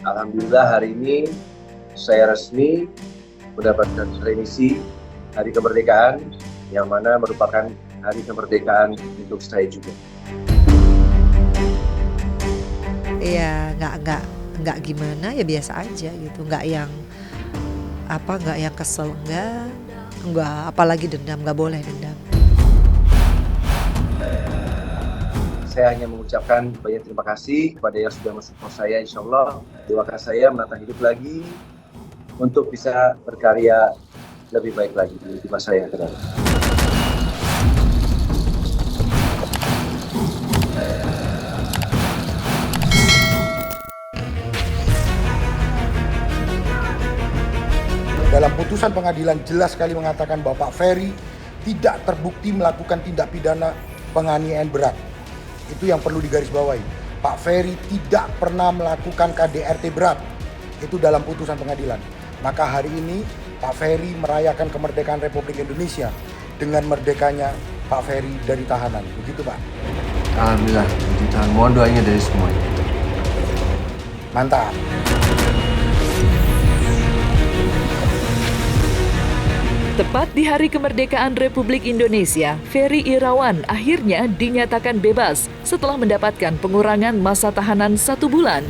Alhamdulillah hari ini saya resmi mendapatkan remisi Hari Kemerdekaan yang mana merupakan hari kemerdekaan untuk saya juga. Iya, nggak gimana ya biasa aja gitu, nggak yang kesel, nggak apalagi dendam, nggak boleh dendam. Saya hanya mengucapkan banyak terima kasih kepada yang sudah mensupport saya. Insya Allah doakan saya menata hidup lagi untuk bisa berkarya lebih baik lagi di masa yang akan datang. Dalam putusan pengadilan jelas sekali mengatakan bahwa Pak Ferry tidak terbukti melakukan tindak pidana penganiayaan berat. Itu yang perlu digarisbawahi. Pak Ferry tidak pernah melakukan KDRT berat. Itu dalam putusan pengadilan. Maka hari ini Pak Ferry merayakan kemerdekaan Republik Indonesia dengan merdekanya Pak Ferry dari tahanan. Begitu Pak. Alhamdulillah, puji Tuhan. Mohon doanya dari semuanya. Mantap. Tepat di Hari Kemerdekaan Republik Indonesia, Ferry Irawan akhirnya dinyatakan bebas setelah mendapatkan pengurangan masa tahanan 1 bulan.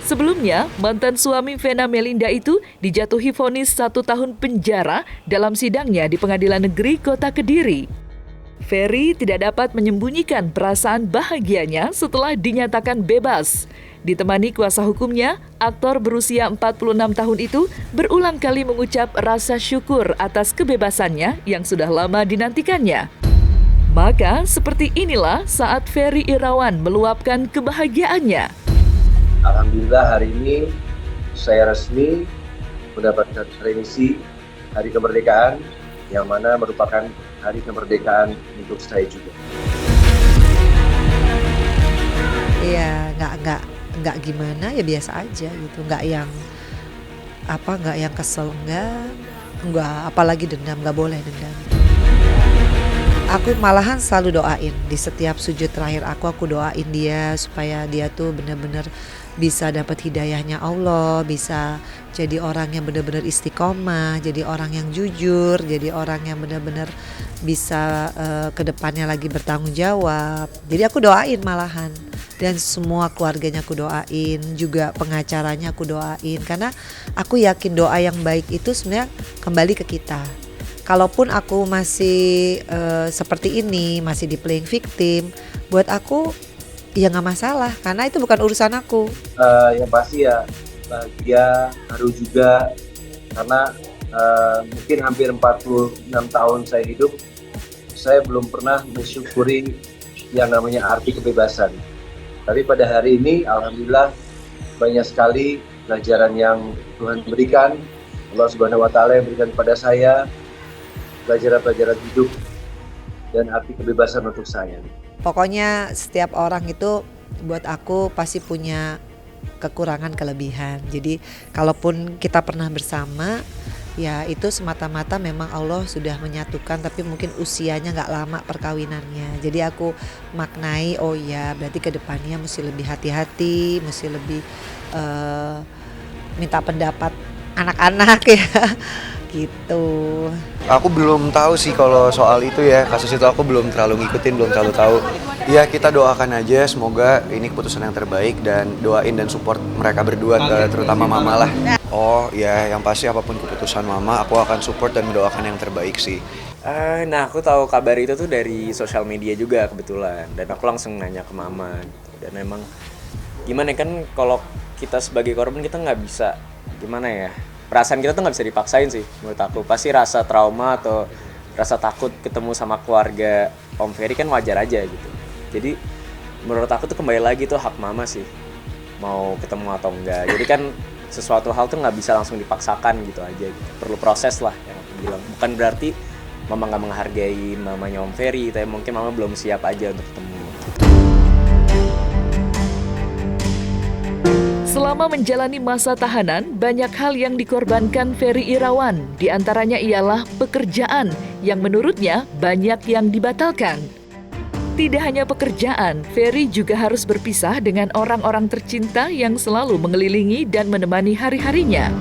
Sebelumnya, mantan suami Vena Melinda itu dijatuhi vonis 1 tahun penjara dalam sidangnya di Pengadilan Negeri Kota Kediri. Ferry tidak dapat menyembunyikan perasaan bahagianya setelah dinyatakan bebas. Ditemani kuasa hukumnya, aktor berusia 46 tahun itu berulang kali mengucap rasa syukur atas kebebasannya yang sudah lama dinantikannya. Maka seperti inilah saat Ferry Irawan meluapkan kebahagiaannya. Alhamdulillah hari ini saya resmi mendapatkan remisi Hari Kemerdekaan yang mana merupakan hari kemerdekaan untuk saya juga. Iya, nggak gimana ya biasa aja gitu, nggak yang kesel, nggak apalagi dendam, nggak boleh dendam. Aku malahan selalu doain di setiap sujud terakhir aku doain dia supaya dia tuh benar-benar bisa dapat hidayahnya Allah, bisa jadi orang yang benar-benar istiqomah, jadi orang yang jujur, jadi orang yang benar-benar bisa ke depannya lagi bertanggung jawab. Jadi aku doain malahan, dan semua keluarganya aku doain, juga pengacaranya aku doain, karena aku yakin doa yang baik itu sebenarnya kembali ke kita. Kalaupun aku masih seperti ini, masih di playing victim, buat aku ya nggak masalah, karena itu bukan urusan aku. Yang pasti ya bahagia, haru juga karena mungkin hampir 46 tahun saya hidup, saya belum pernah mensyukuri yang namanya arti kebebasan. Tapi pada hari ini alhamdulillah banyak sekali pelajaran yang Tuhan berikan, Allah Subhanahu wa taala yang berikan kepada saya, pelajaran-pelajaran hidup dan arti kebebasan untuk saya. Pokoknya setiap orang itu buat aku pasti punya kekurangan kelebihan. Jadi kalaupun kita pernah bersama, ya itu semata-mata memang Allah sudah menyatukan, tapi mungkin usianya gak lama perkawinannya. Jadi aku maknai, oh ya berarti kedepannya mesti lebih hati-hati, mesti lebih minta pendapat anak-anak ya gitu. Aku belum tahu sih kalau soal itu ya, kasus itu aku belum terlalu ngikutin, belum terlalu tahu. Ya kita doakan aja semoga ini keputusan yang terbaik dan doain dan support mereka berdua, terutama mama lah. Oh ya, yang pasti apapun keputusan mama, aku akan support dan mendoakan yang terbaik sih. Nah aku tahu kabar itu tuh dari sosial media juga kebetulan, dan aku langsung nanya ke mama gitu. Dan emang gimana kan kalau kita sebagai korban kita nggak bisa, gimana ya, perasaan kita tuh nggak bisa dipaksain sih menurut aku. Pasti rasa trauma atau rasa takut ketemu sama keluarga Om Ferry kan wajar aja gitu. Jadi menurut aku tuh kembali lagi tuh hak mama sih mau ketemu atau enggak. Jadi kan sesuatu hal tuh nggak bisa langsung dipaksakan gitu aja gitu. Perlu proses lah yang aku bilang. Bukan berarti mama nggak menghargai mamanya Om Ferry, tapi mungkin mama belum siap aja untuk ketemu. Selama menjalani masa tahanan, banyak hal yang dikorbankan Ferry Irawan. Di antaranya ialah pekerjaan yang menurutnya banyak yang dibatalkan. Tidak hanya pekerjaan, Ferry juga harus berpisah dengan orang-orang tercinta yang selalu mengelilingi dan menemani hari-harinya.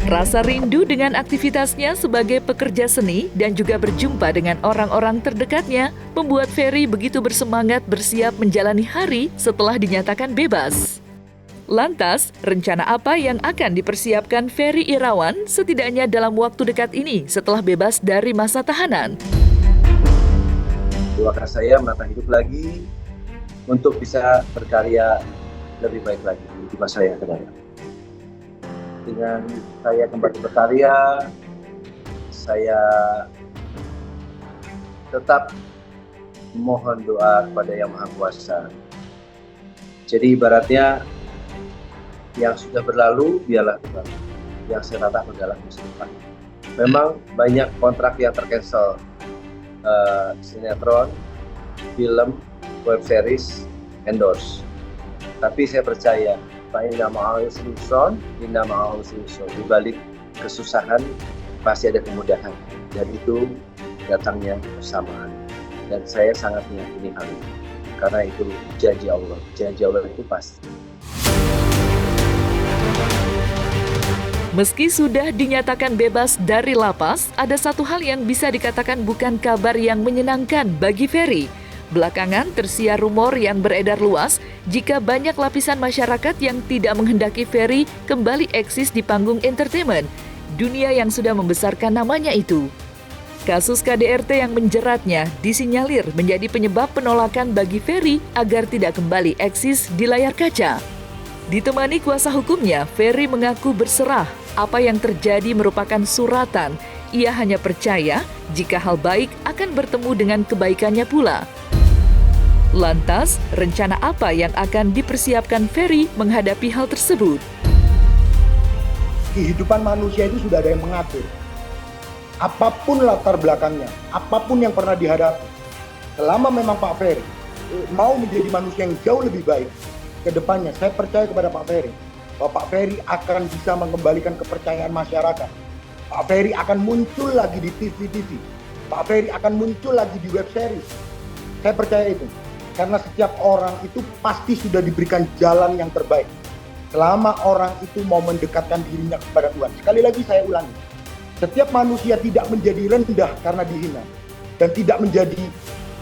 Rasa rindu dengan aktivitasnya sebagai pekerja seni dan juga berjumpa dengan orang-orang terdekatnya membuat Ferry begitu bersemangat bersiap menjalani hari setelah dinyatakan bebas. Lantas, rencana apa yang akan dipersiapkan Ferry Irawan setidaknya dalam waktu dekat ini setelah bebas dari masa tahanan? Doakan saya menata hidup lagi untuk bisa berkarya lebih baik lagi di masa yang akan datang. Dengan saya kembali berkarya, saya tetap mohon doa kepada Yang Maha Kuasa. Jadi ibaratnya yang sudah berlalu biarlah berlalu, yang saya tatap adalah masa depan. Memang banyak kontrak yang tercancel, sinetron, film, web series, endorse. Tapi saya percaya Inna ma'al usri yusra, inna ma'al usri yusra. Di balik kesusahan pasti ada kemudahan, dan itu datangnya bersamaan. Dan saya sangat meyakini hal itu, karena itu janji Allah. Janji Allah itu pasti. Meski sudah dinyatakan bebas dari lapas, ada satu hal yang bisa dikatakan bukan kabar yang menyenangkan bagi Ferry. Belakangan tersiar rumor yang beredar luas jika banyak lapisan masyarakat yang tidak menghendaki Ferry kembali eksis di panggung entertainment, dunia yang sudah membesarkan namanya itu. Kasus KDRT yang menjeratnya disinyalir menjadi penyebab penolakan bagi Ferry agar tidak kembali eksis di layar kaca. Ditemani kuasa hukumnya, Ferry mengaku berserah. Apa yang terjadi merupakan suratan. Ia hanya percaya jika hal baik akan bertemu dengan kebaikannya pula. Lantas, rencana apa yang akan dipersiapkan Ferry menghadapi hal tersebut? Kehidupan manusia itu sudah ada yang mengatur. Apapun latar belakangnya, apapun yang pernah dihadapi, selama memang Pak Ferry mau menjadi manusia yang jauh lebih baik ke depannya, saya percaya kepada Pak Ferry bahwa Pak Ferry akan bisa mengembalikan kepercayaan masyarakat. Pak Ferry akan muncul lagi di TV, Pak Ferry akan muncul lagi di web series. Saya percaya itu. Karena setiap orang itu pasti sudah diberikan jalan yang terbaik. Selama orang itu mau mendekatkan dirinya kepada Tuhan. Sekali lagi saya ulangi. Setiap manusia tidak menjadi rendah karena dihina. Dan tidak menjadi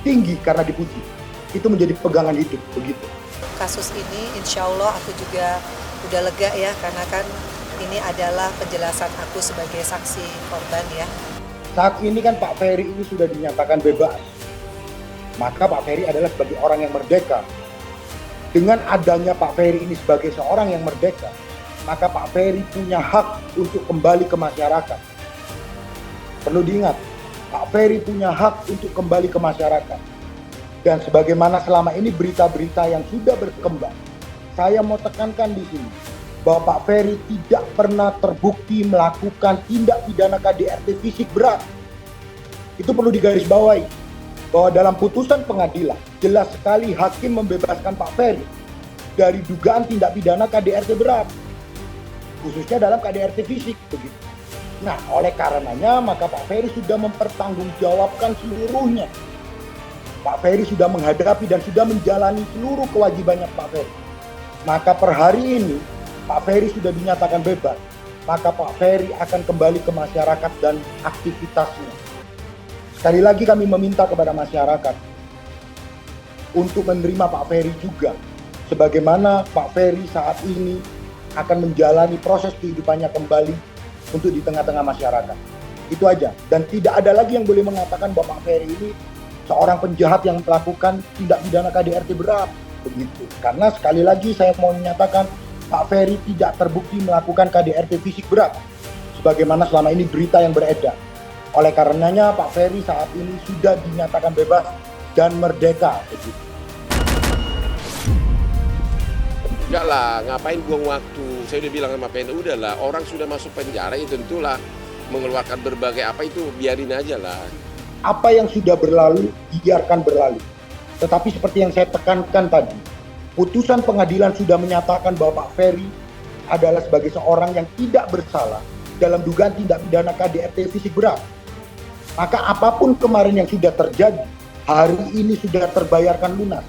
tinggi karena dipuji. Itu menjadi pegangan hidup, begitu. Kasus ini insya Allah aku juga udah lega ya, karena kan ini adalah penjelasan aku sebagai saksi korban ya. Saat ini kan Pak Ferry ini sudah dinyatakan bebas. Maka Pak Ferry adalah sebagai orang yang merdeka. Dengan adanya Pak Ferry ini sebagai seorang yang merdeka, maka Pak Ferry punya hak untuk kembali ke masyarakat. Perlu diingat, Pak Ferry punya hak untuk kembali ke masyarakat. Dan sebagaimana selama ini berita-berita yang sudah berkembang, saya mau tekankan di sini bahwa Pak Ferry tidak pernah terbukti melakukan tindak pidana KDRT fisik berat. Itu perlu digarisbawahi. Bahwa dalam putusan pengadilan jelas sekali hakim membebaskan Pak Ferry dari dugaan tindak pidana KDRT berat, khususnya dalam KDRT fisik begitu. Nah, oleh karenanya maka Pak Ferry sudah mempertanggungjawabkan seluruhnya. Pak Ferry sudah menghadapi dan sudah menjalani seluruh kewajibannya Pak Ferry. Maka per hari ini Pak Ferry sudah dinyatakan bebas. Maka Pak Ferry akan kembali ke masyarakat dan aktivitasnya. Sekali lagi kami meminta kepada masyarakat untuk menerima Pak Ferry juga. Sebagaimana Pak Ferry saat ini akan menjalani proses kehidupannya kembali untuk di tengah-tengah masyarakat. Itu aja. Dan tidak ada lagi yang boleh mengatakan bahwa Pak Ferry ini seorang penjahat yang melakukan tindak pidana KDRT berat. Begitu. Karena sekali lagi saya mau menyatakan Pak Ferry tidak terbukti melakukan KDRT fisik berat. Sebagaimana selama ini berita yang beredar. Oleh karenanya Pak Ferry saat ini sudah dinyatakan bebas dan merdeka. Enggak lah, ngapain buang waktu? Saya udah bilang sama PNU, udahlah, orang sudah masuk penjara ya tentulah mengeluarkan berbagai apa itu, biarin aja lah. Apa yang sudah berlalu, biarkan berlalu. Tetapi seperti yang saya tekankan tadi, putusan pengadilan sudah menyatakan bahwa Pak Ferry adalah sebagai seorang yang tidak bersalah dalam dugaan tindak pidana KDRT fisik berat. Maka apapun kemarin yang sudah terjadi, hari ini sudah terbayarkan lunas.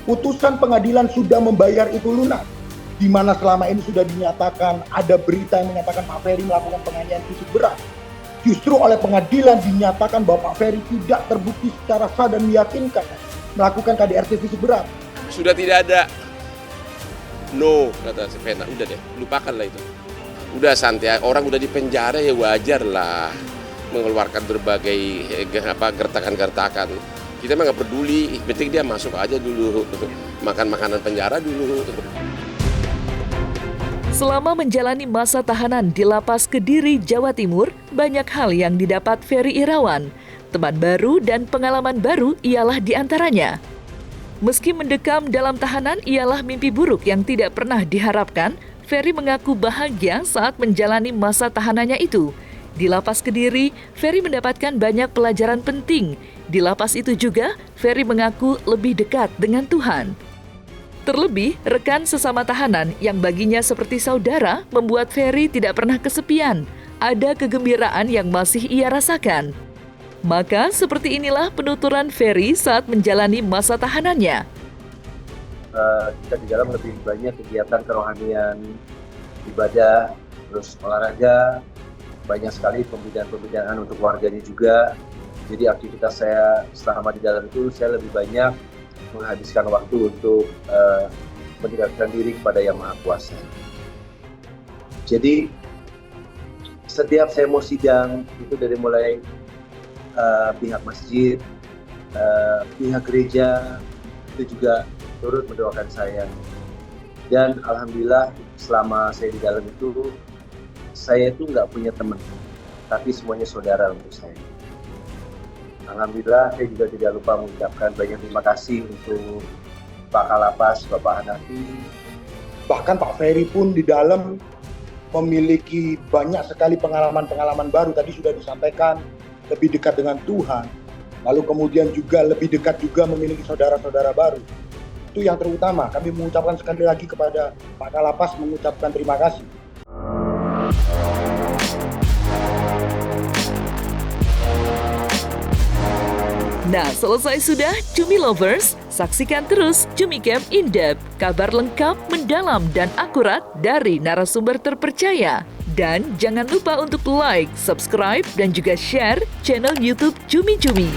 Putusan pengadilan sudah membayar itu lunas. Di mana selama ini sudah dinyatakan, ada berita yang menyatakan Pak Ferry melakukan penganiayaan fisik berat. Justru oleh pengadilan dinyatakan bahwa Pak Ferry tidak terbukti secara sah dan meyakinkan melakukan KDRT fisik berat. Sudah tidak ada. No, kata si Vena, udah deh, lupakanlah itu. Udah santai, orang udah di penjara ya wajar lah mengeluarkan berbagai gertakan-gertakan. Kita mah nggak peduli, penting dia masuk aja dulu, makan makanan penjara dulu. Selama menjalani masa tahanan di Lapas Kediri, Jawa Timur, banyak hal yang didapat Ferry Irawan. Teman baru dan pengalaman baru ialah diantaranya. Meski mendekam dalam tahanan ialah mimpi buruk yang tidak pernah diharapkan, Ferry mengaku bahagia saat menjalani masa tahanannya itu. Di Lapas Kediri, Ferry mendapatkan banyak pelajaran penting. Di lapas itu juga, Ferry mengaku lebih dekat dengan Tuhan. Terlebih, rekan sesama tahanan yang baginya seperti saudara membuat Ferry tidak pernah kesepian. Ada kegembiraan yang masih ia rasakan. Maka seperti inilah penuturan Ferry saat menjalani masa tahanannya. Kita di dalam lebih banyak kegiatan kerohanian, ibadah, terus olahraga, banyak sekali pembinaan-pembinaan untuk warganya juga. Jadi aktivitas saya selama di dalam itu saya lebih banyak menghabiskan waktu untuk mendekatkan diri kepada Yang Maha Kuasa. Jadi setiap saya mau sidang itu dari mulai pihak masjid, pihak gereja itu juga turut mendoakan saya. Dan alhamdulillah selama saya di dalam itu saya itu nggak punya teman, tapi semuanya saudara untuk saya. Alhamdulillah saya juga tidak lupa mengucapkan banyak terima kasih untuk Pak Kalapas, Bapak Hanafi. Bahkan Pak Ferry pun di dalam memiliki banyak sekali pengalaman-pengalaman baru. Tadi sudah disampaikan lebih dekat dengan Tuhan. Lalu kemudian juga lebih dekat juga memiliki saudara-saudara baru. Itu yang terutama. Kami mengucapkan sekali lagi kepada Pak Kalapas mengucapkan terima kasih. Nah, selesai sudah Cumi Lovers? Saksikan terus Cumi Camp In-Depth, kabar lengkap, mendalam, dan akurat dari narasumber terpercaya. Dan jangan lupa untuk like, subscribe, dan juga share channel YouTube Cumi Cumi.